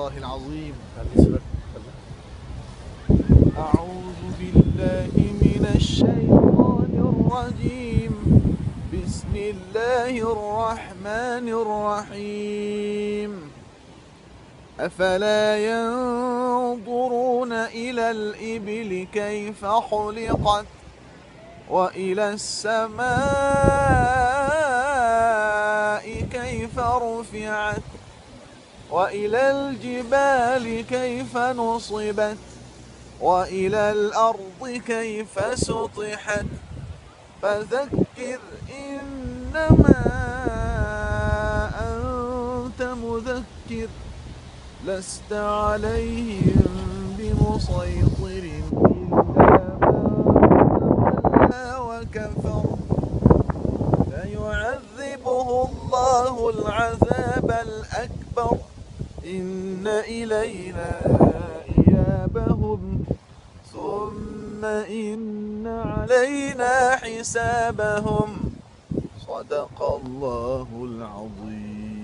الله العظيم. أعوذ بالله من الشيطان الرجيم. بسم الله الرحمن الرحيم. أفلا ينظرون إلى الإبل كيف خلقت وإلى السماء كيف رفعت وإلى الجبال كيف نصبت وإلى الأرض كيف سطحت فذكر إنما أنت مذكر لست عليهم بمسيطر إلا من تولى وكفر فيعذبه الله العذاب الأكبر إن إلينا إيابهم ثم إن علينا حسابهم صدق الله العظيم.